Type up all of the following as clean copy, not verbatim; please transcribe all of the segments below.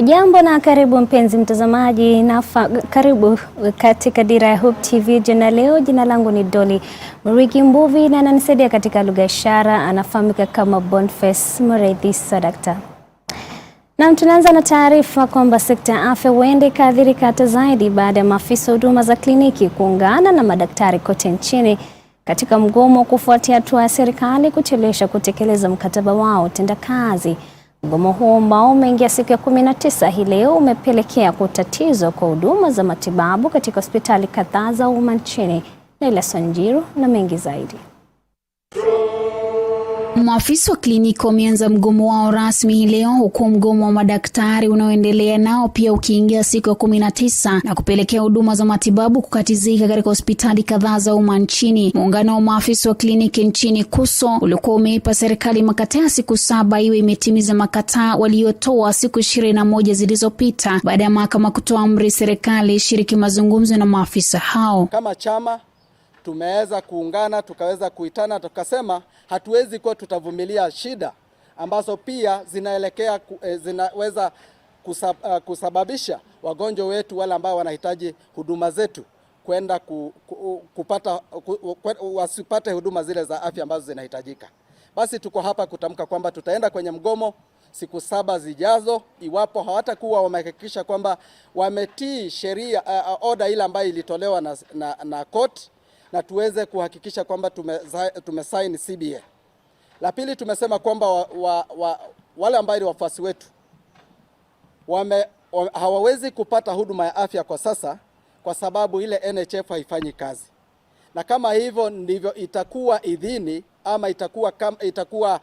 Jambo na karibu mpenzi mtazamaji na karibu katika Dira ya Hope TV. Jina leo, jina langu ni Dolly Mwirigi Mbuvi na ananisaidia katika lugha ya ishara anafahamika kama Boniface Mwirigi Sadakta. Na tunaanza na taarifa kwamba sekta ya afya huenda ikaathirika hata zaidi baada ya maafisa huduma za kliniki kuungana na madaktari kote nchini katika mgomo kufuatia hatua ya serikali kuchelewesha kutekeleza mkataba wao utendakazi. Mgomo huo ambao umeingia siku ya 19 hii leo umepelekea kutatizo kwa huduma za matibabu katika hospitali kadhaa za umma nchini. Naila Sanjiru na mengi zaidi. Maafisa wa kliniki wameanza mgomo wao rasmi hii leo, huku mgomo wa madaktari unaoendelea nao pia ukiingia siku ya 19 na kupelekea huduma za matibabu kukatizika katika hospitali kadhaa za umma nchini. Muungano wa maafisa wa kliniki nchini KUSO ulikuwa umeipa serikali makataa siku 7 iwe imetimiza makataa waliotoa siku 21 zilizopita baada ya mahakama kutoa amri serikali ishiriki mazungumzo na maafisa hao. Kama chama tumeweza kuungana, tukaweza kuitana, tukasema hatuwezi kuwa tutavumilia shida ambazo pia zinaweza kusababisha wagonjwa wetu wale ambao wanahitaji huduma zetu kwenda wasipate huduma zile za afya ambazo zinahitajika. Basi tuko hapa kutamka kwamba tutaenda kwenye mgomo siku 7 zijazo iwapo hawatakuwa wamehakikisha kwamba wametii sheria order ile ambayo ilitolewa na court, na tuweze kuhakikisha kwamba tumesign CBA. La pili, tumesema kwamba wale ambao ni wafuasi wetu hawawezi kupata huduma ya afya kwa sasa kwa sababu ile NHF haifanyi kazi. Na kama hivyo ndivyo itakuwa idhini ama itakuwa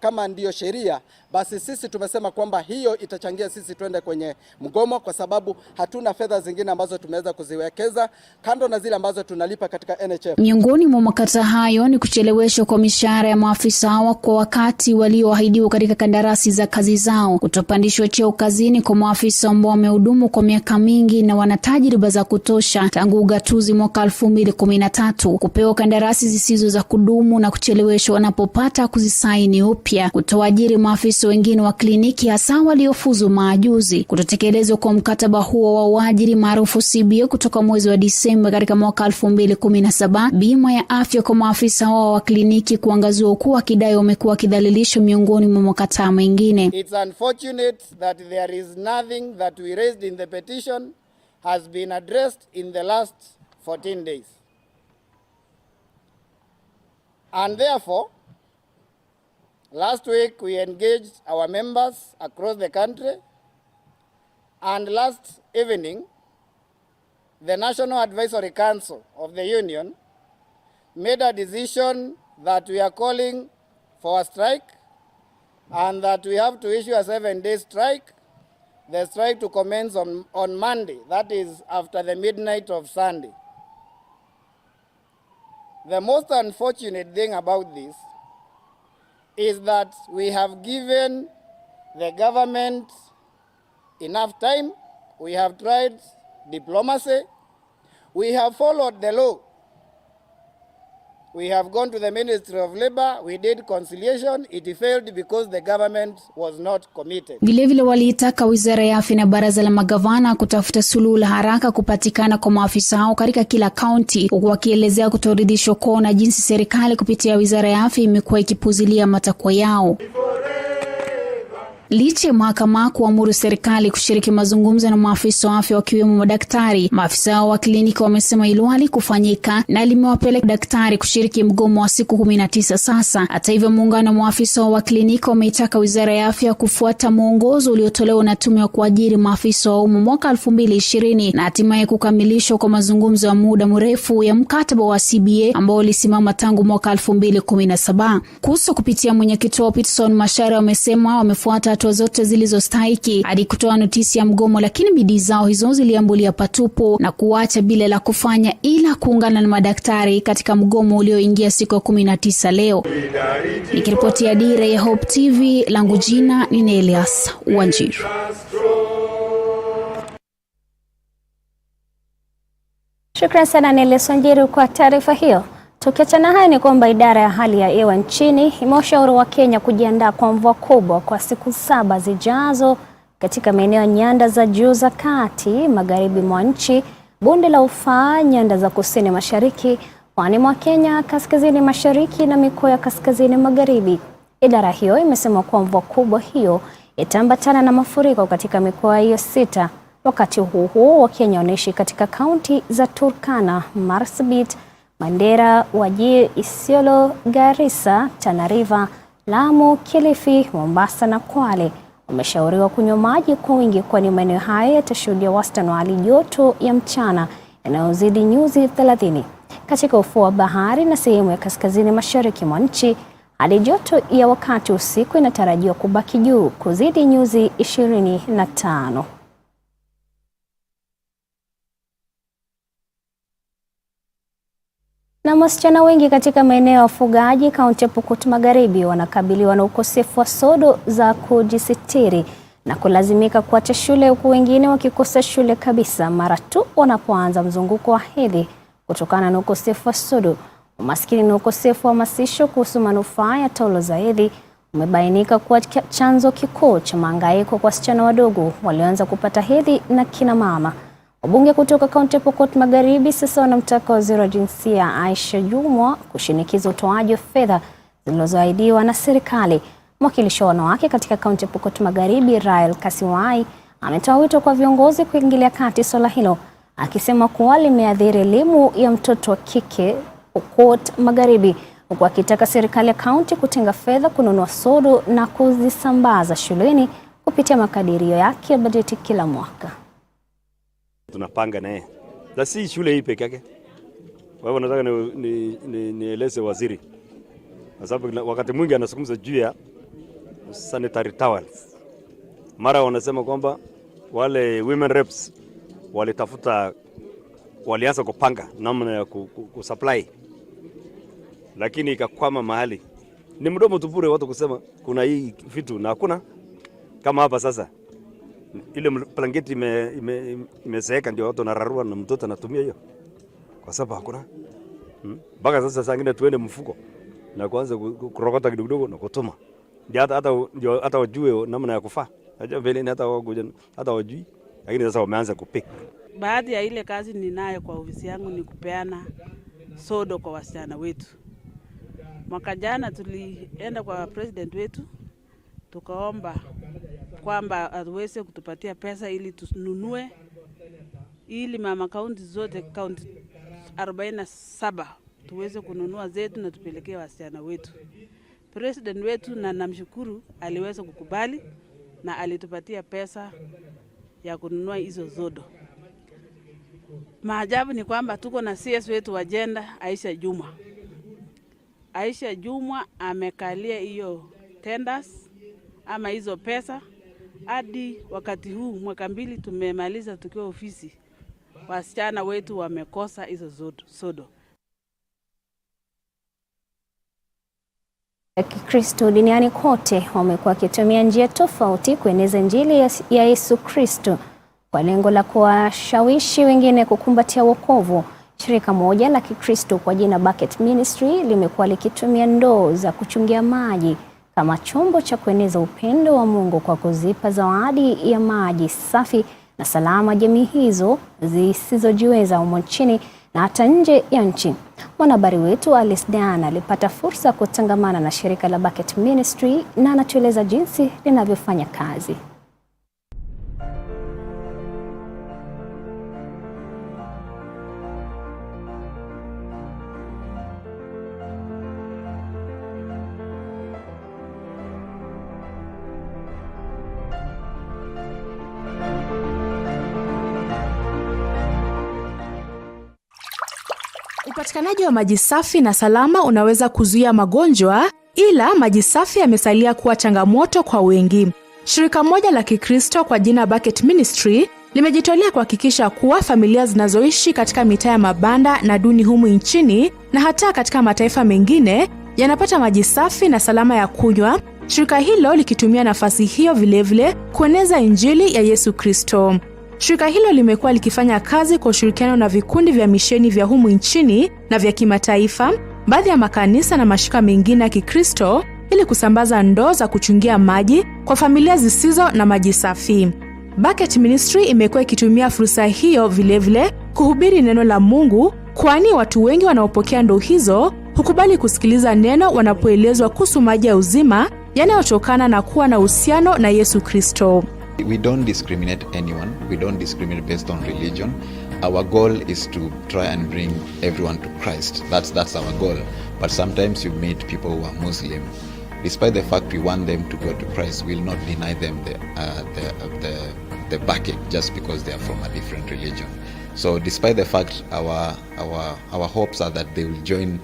kama ndiyo sheria, basi sisi tumesema kwamba hiyo itachangia sisi twende kwenye mgomo, kwa sababu hatuna fedha zingine ambazo tumeweza kuziwekeza kando na zile ambazo tunalipa katika NHF. Miongoni mwa makataa hayo ni kucheleweshwa kwa mishahara ya maafisa hawa kwa wakati walioahidiwa katika kandarasi za kazi zao, kutopandishwa cheo kazini kwa maafisa ambao wamehudumu kwa miaka mingi na wana tajriba za kutosha tangu ugatuzi mwaka 2013, kupewa kandarasi zisizo za kudumu na kucheleweshwa wanapopata kuzisaini upya, kutoajiri maafisa wengine wa kliniki hasa waliofuzu maajuzi, kutotekelezwa kwa mkataba huo wa uajiri maarufu CBA kutoka mwezi wa Disemba katika mwaka 2017, bima ya afya kwa maafisa hao wa kliniki kuangaziwa kuwa kidai wamekuwa kidhalilisho miongoni mwa makataa mengine. It's unfortunate that there is nothing that we raised in the petition has been addressed in the last 14 days. And therefore, last week we engaged our members across the country, and last evening the National Advisory Council of the Union made a decision that we are calling for a strike and that we have to issue a 7-day strike. The strike to commence on Monday, that is after the midnight of Sunday. The most unfortunate thing about this is that we have given the government enough time. We have tried diplomacy. We have followed the law. We have gone to the Ministry of Labor. We did conciliation. It failed because the government was not committed. Vilevile waliitaka Wizara ya Afya na Baraza la Magavana kutafuta suluhu la haraka kupatikana kwa maafisa hao katika kila kaunti, huku wakielezea kutoridhishwa kwao na jinsi serikali kupitia Wizara ya Afya imekuwa ikipuuzilia matakwa yao. Licha ya mahakama kuamuru serikali kushiriki mazungumzo na maafisa wa afya wakiwemo madaktari, maafisa wa kliniki wamesema hilo halikufanyika na limewapeleka daktari kushiriki mgomo wa siku 19 sasa. Hata hivyo, muungano wa maafisa wa kliniki wameitaka Wizara ya Afya kufuata mwongozo uliotolewa na tume ya kuajiri maafisa wa umma mwaka 2020 na hatimaye kukamilishwa kwa mazungumzo ya muda mrefu ya mkataba wa CBA ambao ulisimama tangu mwaka 2017. Kuhusu kupitia mwenyekiti wa Peterson Mashara wamesema wamefuata hatua zote zilizostahiki hadi kutoa notisi ya mgomo, lakini bidii zao hizo ziliambulia patupu na kuacha bila la kufanya ila kuungana na madaktari katika mgomo ulioingia siku ya 19 leo. Nikiripotia Dira ya Hope TV, langu jina ni Elias Wanjiru. Shukrani sana Elias Wanjiru kwa taarifa hiyo. Tukiachana hayo ni kwamba idara ya hali ya hewa nchini imewashauri wa Kenya kujiandaa kwa mvua kubwa kwa siku 7 zijazo katika maeneo ya nyanda za juu za kati, magharibi mwa nchi, bonde la Ufa, nyanda za kusini mashariki, pwani mwa Kenya, kaskazini mashariki na mikoa ya kaskazini magharibi. Idara hiyo imesema kuwa mvua kubwa hiyo itaambatana na mafuriko katika mikoa hiyo 6. Wakati huo Wakenya wanaishi katika kaunti za Turkana, Marsabit, Mandera, Wajir, Isiolo, Garissa, Tana River, Lamu, Kilifi, Mombasa na Kwale wameshauriwa kunywa maji kwa wingi, kwani maeneo haya yatashuhudia wastani wa hali joto ya mchana yanayozidi nyuzi 30. Katika ufuo wa bahari na sehemu ya kaskazini mashariki mwa nchi, hali joto ya wakati usiku inatarajiwa kubaki juu kuzidi nyuzi 25. Na wasichana wengi katika maeneo ya ufugaji kaunti ya Pokot Magharibi wanakabiliwa na ukosefu wa sodo za kujisitiri na kulazimika kuacha shule, huku wengine wakikosa shule kabisa mara tu wanapoanza mzunguko wa hedhi kutokana na ukosefu wa sodo. Umaskini na ukosefu wa hamasisho kuhusu manufaa ya taulo za hedhi umebainika kuwa chanzo kikuu cha mahangaiko kwa wasichana wadogo walioanza kupata hedhi na kina mama. Wabunge kutoka kaunti ya Pokot Magharibi sasa wanamtaka waziri wa jinsia Aisha Jumwa kushinikiza utoaji wa fedha zilizoahidiwa na serikali. Mwakilishi wa wanawake katika kaunti ya Pokot Magharibi, Rael Kasiwai, ametoa wito kwa viongozi kuingilia kati swala hilo, akisema kuwa limeathiri elimu ya mtoto wa kike Pokot Magharibi, huku akitaka serikali ya kaunti kutenga fedha kununua sodo na kuzisambaza shuleni kupitia makadirio yake ya bajeti kila mwaka. Tunapanga naye. Na si shule hii peke yake. Kwa hivyo nataka nieleze waziri. Kwa sababu wakati mwingi anazungumza juu ya sanitary towels. Mara wanasema kwamba wale women reps walianza kupanga namna ya kusupply. Lakini ikakwama mahali. Ni mdomo tu bure watu kusema kuna hii vitu na hakuna. Kama hapa sasa ile blanketi imezeeka ndio watu nararua na mtoto anatumia hiyo. Kwa sababu hakuna. Mpaka sasa sangine tuende mfuko na kuanza kurokota kidogo na kutuma. Ndio hata wajue namna ya kufaa. Aje vile hata wajui. Lakini sasa wameanza kupick. Baadhi ya ile kazi ninayo kwa ofisi yangu ni kupeana sodo kwa wasichana wetu. Mwaka jana tulienda kwa president wetu tukaomba kwamba aweze kutupatia pesa ili tununue, ili mama kaunti zote, kaunti 47 tuweze kununua zetu na tupelekee wasichana wetu. President wetu na namshukuru aliweza kukubali na alitupatia pesa ya kununua hizo zodo. Maajabu ni kwamba tuko na CS wetu wa gender Aisha Jumwa. Aisha Jumwa amekalia hiyo tenders ama hizo pesa. Hadi wakati huu mwaka 2 tumemaliza tukiwa ofisi, wasichana wetu wamekosa hizo sodo. ya Kikristo duniani kote wamekuwa wakitumia njia tofauti kueneza Injili ya Yesu Kristo kwa lengo la kuwashawishi wengine kukumbatia wokovu. Shirika moja la Kikristo kwa jina Bucket Ministry limekuwa likitumia ndoo za kuchungia maji kama chombo cha kueneza upendo wa Mungu kwa kuzipa zawadi ya maji safi na salama jamii hizo zisizojiweza humo nchini na hata nje ya nchi. Mwanahabari wetu Alice Diana alipata fursa kutangamana na shirika la Bucket Ministry na anatueleza jinsi linavyofanya kazi. Upatikanaji wa maji safi na salama unaweza kuzuia magonjwa, ila maji safi yamesalia kuwa changamoto kwa wengi. Shirika moja la Kikristo kwa jina Bucket Ministry limejitolea kuhakikisha kuwa familia zinazoishi katika mitaa ya mabanda na duni humu nchini na hata katika mataifa mengine yanapata maji safi na salama ya kunywa. Shirika hilo likitumia nafasi hiyo vilevile kueneza Injili ya Yesu Kristo. Shirika hilo limekuwa likifanya kazi kwa ushirikiano na vikundi vya misheni vya humu nchini na vya kimataifa, baadhi ya makanisa na mashirika mengine ya Kikristo ili kusambaza ndoo za kuchungia maji kwa familia zisizo na maji safi. Bucket Ministry imekuwa ikitumia fursa hiyo vilevile kuhubiri neno la Mungu, kwani watu wengi wanaopokea ndoo hizo hukubali kusikiliza neno wanapoelezwa kuhusu maji ya uzima yanayotokana na kuwa na uhusiano na Yesu Kristo. We don't discriminate anyone. We don't discriminate based on religion. Our goal is to try and bring everyone to Christ. That's our goal. But sometimes you meet people who are Muslim. Despite the fact we want them to go to Christ, we'll not deny them the bucket just because they are from a different religion. So despite the fact our hopes are that they will join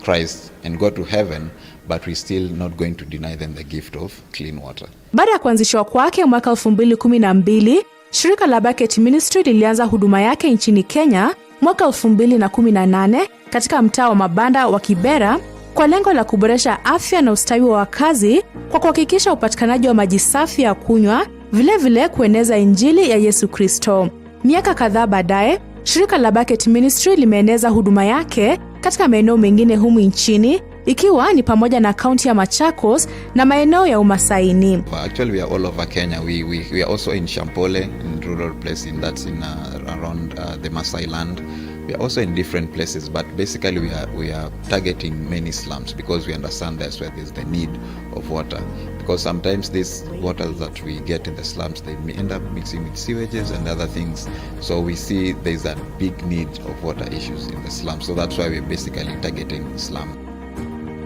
Christ and go to heaven, but we're still not going to deny them the gift of clean water. Baada ya kuanzishwa kwake mwaka 2012, shirika la Bucket Ministry lilianza huduma yake nchini Kenya mwaka 2018 katika mtaa wa mabanda wa Kibera kwa lengo la kuboresha afya na ustawi wa wakazi kwa kuhakikisha upatikanaji wa maji safi ya kunywa, vilevile kueneza Injili ya Yesu Kristo. Miaka kadhaa baadaye, shirika la Bucket Ministry limeeneza huduma yake katika maeneo mengine humu nchini, ikiwa ni pamoja na kaunti ya Machakos na maeneo ya Umasaini. Actually, we are all over Kenya. We are also in Shampole, in rural place, that's in around the Masai land. We are also in different places, but basically we are targeting many slums because we understand that's where there's the need of water. Because sometimes these waters that we get in the slums, they may end up mixing with sewages and other things. So we see there's a big need of water issues in the slums. So that's why we're basically targeting slum.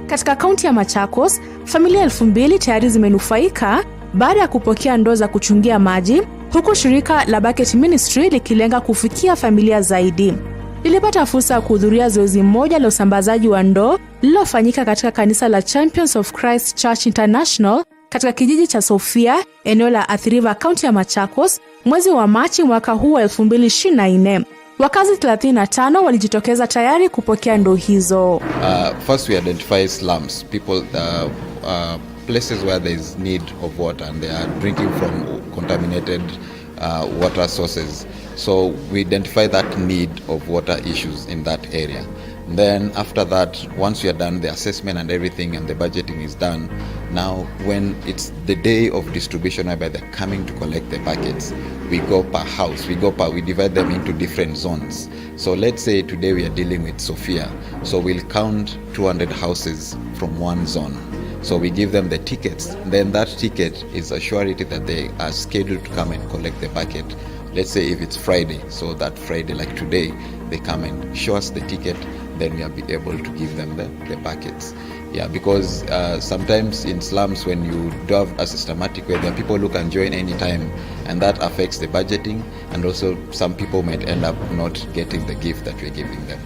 Katika kaunti ya Machakos, familia 2000 tayari zimenufaika baada ya kupokea ndoo za kuchungia maji, huku shirika la Bucket Ministry likilenga kufikia familia zaidi. Nilipata fursa ya kuhudhuria zoezi moja la usambazaji wa ndoo lililofanyika katika kanisa la Champions of Christ Church International katika kijiji cha Sofia, eneo la Athi River, kaunti ya Machakos, mwezi wa Machi mwaka huu wa 2024. Wakazi 35 walijitokeza tayari kupokea ndoo hizo. First we identify slums, people places where there is need of water and they are drinking from contaminated water sources. So we identify that need of water issues in that area. Then after that, once we are done the assessment and everything and the budgeting is done, now when it's the day of distribution whereby they're coming to collect the buckets, we go per house, we divide them into different zones. So let's say today we are dealing with Sofia, so we'll count 200 houses from one zone. So we give them the tickets, then that ticket is a surety that they are scheduled to come and collect the bucket. Let's say if it's Friday, so that Friday, like today, they come and show us the ticket, then we will be able to give them the buckets. Yeah, because sometimes in slums when you do have a systematic way, there are people who can join any time, and that affects the budgeting, and also some people might end up not getting the gift that we're giving them.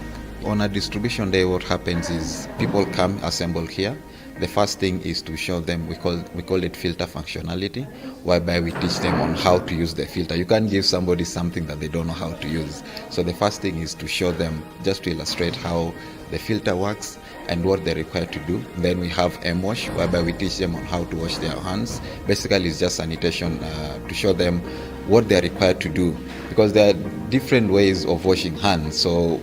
On a distribution day, what happens is people come, assemble here. The first thing is to show them, we call it filter functionality, whereby we teach them on how to use the filter. You can't give somebody something that they don't know how to use. So the first thing is to show them, just to illustrate how the filter works, and what they're required to do. Then we have M-Wash, whereby we teach them on how to wash their hands. Basically, it's just sanitation to show them what they're required to do, because there are different ways of washing hands. So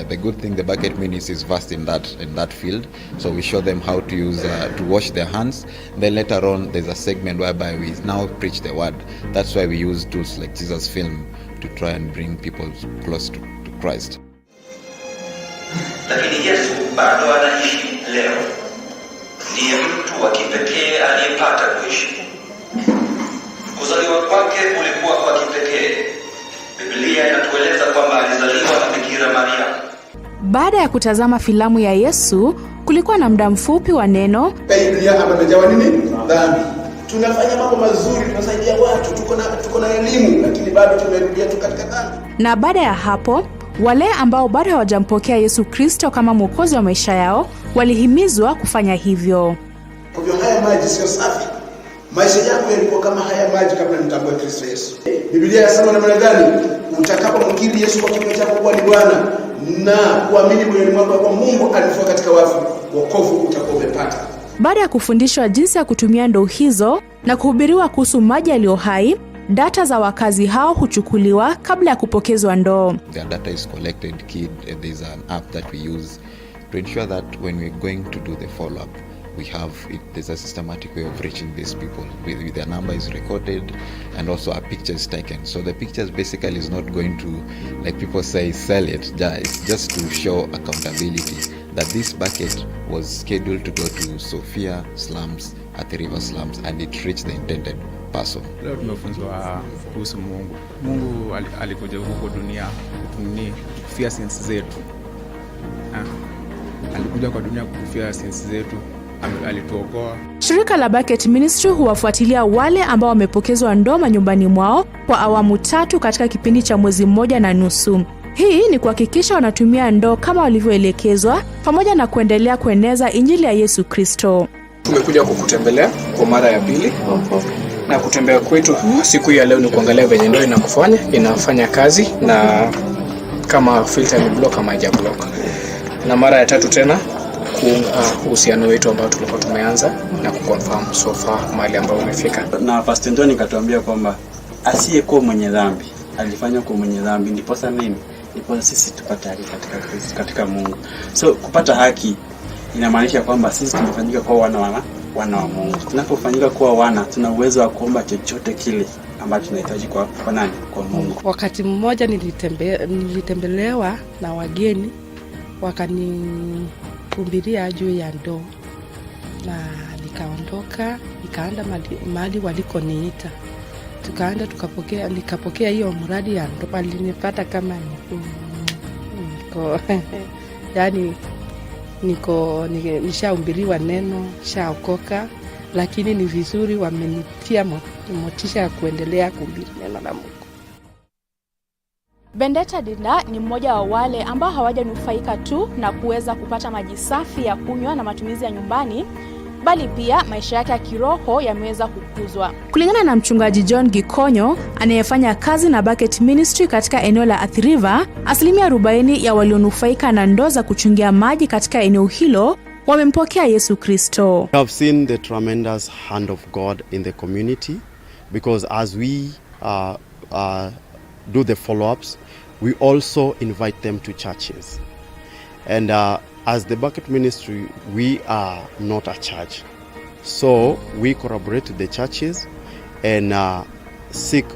the good thing, the bucket ministry is vast in that field. So we show them how to use to wash their hands. Then later on, there's a segment whereby we now preach the word. That's why we use tools like Jesus Film to try and bring people close to Christ. Lakini Yesu bado anaishi leo. Ndiye mtu wa kipekee aliyepata kuishi. Kuzaliwa kwake kulikuwa kwa kipekee. Biblia inatueleza kwamba alizaliwa na Bikira Maria. Baada ya kutazama filamu ya Yesu, kulikuwa na muda mfupi wa neno. Biblia hapa imejawa nini? Dhambi. Tunafanya mambo mazuri, tunasaidia watu, tuko na elimu, lakini bado tumerudia tu katika dhambi. Na baada ya hapo, wale ambao bado hawajampokea Yesu Kristo kama mwokozi wa maisha yao, walihimizwa kufanya hivyo. Kwa hivyo haya maji sio safi. Maisha yangu yalikuwa kama haya maji kabla nitambue Kristo Yesu. Biblia inasema namna gani? Utakapomkiri Yesu kwa kinywa chako kuwa ni Bwana na kuamini moyoni mwako kwa Mungu alifua katika wafu, wokovu utakuwa umepata. Baada ya kufundishwa jinsi ya kutumia ndoo hizo na kuhubiriwa kuhusu maji yaliyo hai, data za wakazi hao huchukuliwa kabla ya kupokezwa ndoo. The data is collected, there's an app that we use to ensure that when we're going to do the follow-up, there's a systematic way of reaching these people. With their number is recorded and also a picture is taken. So the pictures basically is not going to, like people say, sell it. It's just to show accountability that this bucket was scheduled to go to Sophia slums, at the river slums, and it reached the intended person. Leo tumefunzwa kuhusu Mungu. Mungu alikuja huko dunia kufia sins zetu. Alikuja kwa dunia kufia sins zetu. Alituokoa. Shirika la Bucket Ministry huwafuatilia wale ambao wamepokezwa ndoo nyumbani mwao kwa awamu 3 katika kipindi cha mwezi 1.5. Hii ni kuhakikisha wanatumia ndoo kama walivyoelekezwa, pamoja na kuendelea kueneza injili ya Yesu Kristo. Tumekuja kukutembelea kwa mara ya pili. Na kutembea kwetu siku ya leo ni kuangalia venye ndoo inafanya kazi, na kama filter ni block ama haija block. Na mara ya 3 tena uhusiano wetu ambao tulikuwa tumeanza na kuconfirm so far mahali ambao umefika. Na Pastor Ndoni katuambia kwamba asiyekuwa mwenye dhambi alifanya kwa mwenye dhambi, ndiposa nini? Ndiposa sisi tupate haki katika Mungu. So kupata haki inamaanisha kwamba sisi tumefanyika kwa wana wa Mungu. Tunapofanyika kuwa wana, tuna uwezo wa kuomba chochote kile ambacho tunahitaji kwa nani? Kwa Mungu. Wakati mmoja nilitembelewa na wageni, wakanikumbilia juu ya ndoo, na nikaondoka nikaenda mahali walikoniita, tukaenda nikapokea hiyo mradi ya ndoo. Alinipata kama nishahubiriwa neno, nishaokoka, lakini ni vizuri wamenitia motisha ya kuendelea kuhubiri neno la Mungu. Bendeta Dira ni mmoja wa wale ambao hawajanufaika tu na kuweza kupata maji safi ya kunywa na matumizi ya nyumbani, bali pia maisha yake ya kiroho yameweza kukuzwa. Kulingana na mchungaji John Gikonyo anayefanya kazi na Bucket Ministry katika eneo la Athi River, 40% ya walionufaika na ndoo za kuchungia maji katika eneo hilo wamempokea Yesu Kristo. We have seen the tremendous hand of God in the community, because as we do the follow-ups, we also invite them to churches. And as the Bucket Ministry, we are not a church. So we collaborate with the churches and seek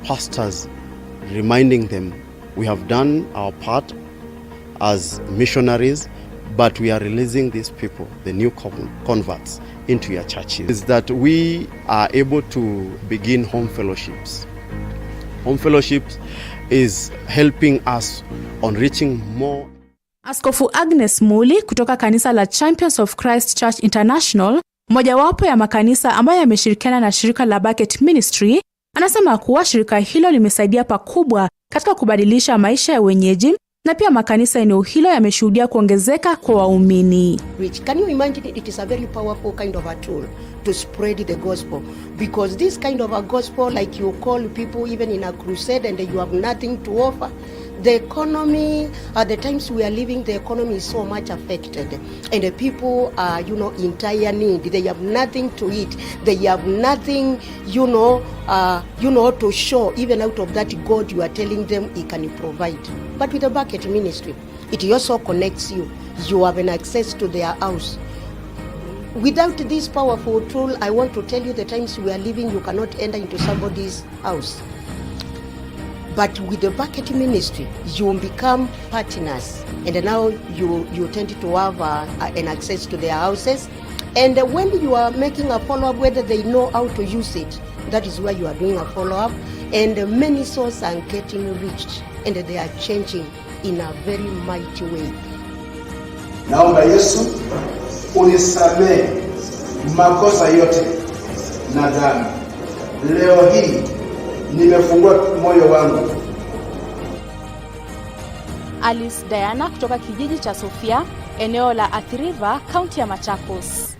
pastors, reminding them we have done our part as missionaries, but we are releasing these people, the new converts, into your churches. Is that we are able to begin home fellowships. Home fellowships is helping us on reaching more. Askofu Agnes Muli kutoka kanisa la Champions of Christ Church International, mojawapo ya makanisa ambayo yameshirikiana na shirika la Bucket Ministry, anasema kuwa shirika hilo limesaidia pakubwa katika kubadilisha maisha ya wenyeji, na pia makanisa eneo hilo yameshuhudia kuongezeka kwa waumini. Can you imagine, it is a very powerful kind of a tool to spread the gospel, because this kind of a gospel, like you call people even in a crusade and you have nothing to offer, The economy, at the times we are living, the economy is so much affected, and the people are, in dire need. They have nothing to eat. They have nothing, to show. Even out of that, God, you are telling them He can provide. But with the bucket ministry, it also connects you. You have an access to their house. Without this powerful tool, I want to tell you, the times we are living, you cannot enter into somebody's house. But with the bucket ministry, you become partners, and now you tend to have an access to their houses. And when you are making a follow-up, whether they know how to use it, that is where you are doing a follow-up. And many souls are getting reached, and they are changing in a very mighty way. Naomba Yesu unisamehe makosa yote na dhambi. Leo hii nimefungua moyo wangu. Alice Diana kutoka kijiji cha Sofia, eneo la Athi River, kaunti ya Machakos.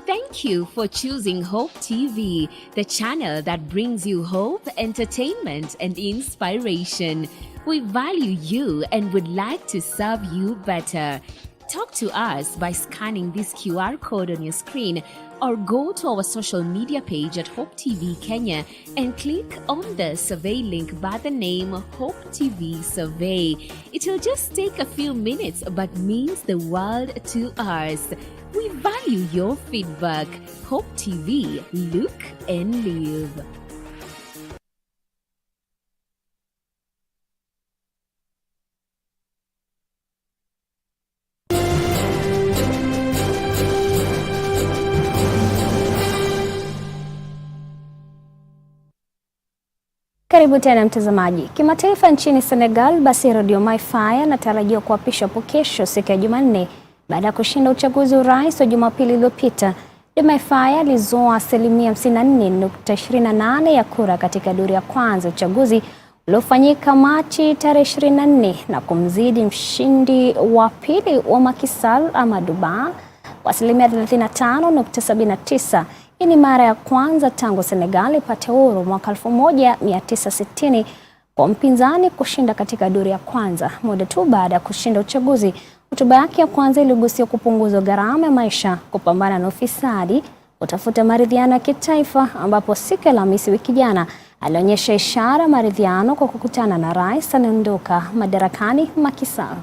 Thank you for choosing Hope TV, the channel that brings you hope, entertainment, and inspiration. We value you and would like to serve you better. Talk to us by scanning this QR code on your screen, or go to our social media page at Hope TV Kenya and click on the survey link by the name Hope TV Survey. It will just take a few minutes but means the world to us. We value your feedback. Hope TV, look and live. Karibu tena mtazamaji. Kimataifa nchini Senegal, basi Radio Mayfair inatarajiwa kuapishwa hapo kesho siku ya Jumanne baada ya kushinda uchaguzi urais wa Jumapili iliyopita. Radio Mayfair ilizoa asilimia 54.28 ya kura katika duru ya kwanza uchaguzi uliofanyika Machi tarehe 24 na kumzidi mshindi wa pili wa Macky Sall Amadou Ba kwa asilimia 35.79. Hii ni mara ya kwanza tangu Senegal ipate uhuru mwaka 1960 kwa mpinzani kushinda katika duru ya kwanza. Muda tu baada ya kushinda uchaguzi, hotuba yake ya kwanza iligusia kupunguza gharama ya maisha, kupambana na ufisadi, kutafuta maridhiano ya kitaifa, ambapo siku ya Alhamisi wiki jana alionyesha ishara maridhiano kwa kukutana na rais anayeondoka madarakani Macky Sall.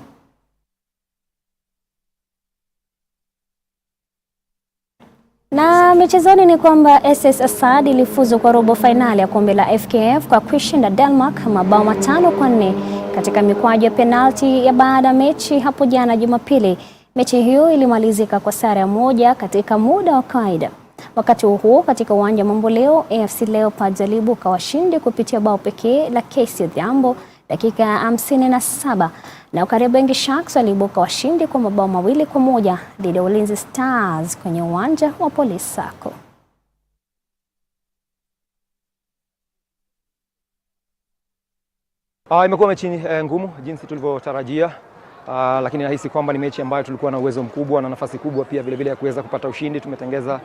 Na michezoni ni kwamba SS Assad ilifuzu kwa robo fainali ya kombe la FKF kwa kushinda Denmark mabao 5-4 katika mikwaju ya penalti ya baada ya mechi hapo jana Jumapili. Mechi hiyo ilimalizika kwa sare ya 1 katika muda wa kawaida. Wakati huo katika uwanja Mamboleo, AFC Leopards waliibuka washindi kupitia bao pekee la Casey Odhiambo dakika 57. Na Kariobangi Sharks waliibuka washindi kwa mabao 2-1 dhidi ya Ulinzi Stars kwenye uwanja wa Police Sacco. Imekuwa mechi ngumu jinsi tulivyotarajia. Lakini nahisi kwamba ni mechi ambayo tulikuwa na uwezo mkubwa na nafasi kubwa pia vile vile ya kuweza kupata ushindi. Tumetengeza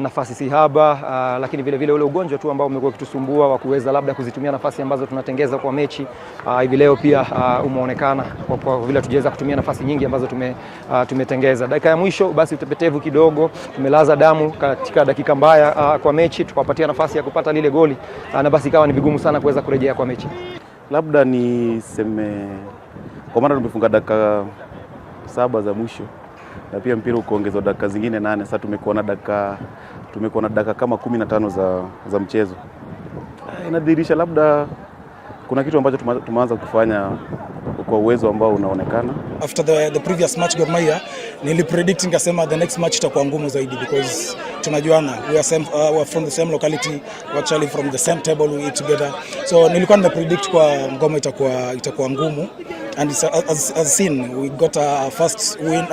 nafasi si haba, lakini vile vile ule ugonjwa tu ambao umekuwa ukitusumbua wa kuweza labda kuzitumia nafasi ambazo tunatengeza kwa mechi hivi leo pia umeonekana kwa vile tujaweza kutumia nafasi nyingi ambazo tumetengeza. Dakika ya mwisho basi utepetevu kidogo, tumelaza damu katika dakika mbaya kwa mechi, tukapatia nafasi ya kupata lile goli na basi ikawa ni vigumu sana kuweza kurejea kwa mechi. Labda niseme kwa maana tumefunga dakika 7 za mwisho, na pia mpira ukaongezwa dakika zingine 8. Sasa tumekuwa na dakika kama 15 za mchezo. Inadhihirisha labda kuna kitu ambacho tumeanza kufanya kwa uwezo ambao unaonekana. After the previous match Gor Mahia, nilipredict nikasema the next match itakuwa ngumu zaidi because tunajuana, we are from the same locality, we actually from the same table, we eat together. So nilikuwa nimepredict kwa ngoma itakuwa ngumu, and as seen we got a first win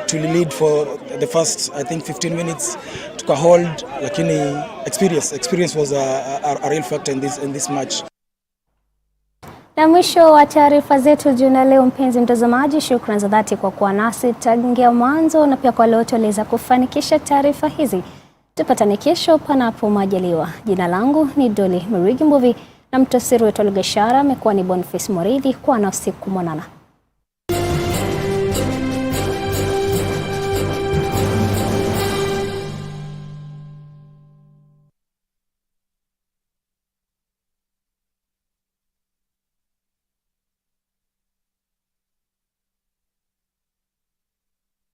to lead for the first I think 15 minutes to hold, lakini experience was a real factor in this match. Na mwisho wa taarifa zetu jioni leo, mpenzi mtazamaji, shukrani za dhati kwa kuwa nasi tangia mwanzo na pia kwa wote waliweza kufanikisha taarifa hizi. Tupatane kesho panapo majaliwa. Jina langu ni Dolly Mwirigi Mbuvi na mtafsiri wetu wa lugha ishara amekuwa ni Boniface Moridhi. Kwa na usiku mwanana.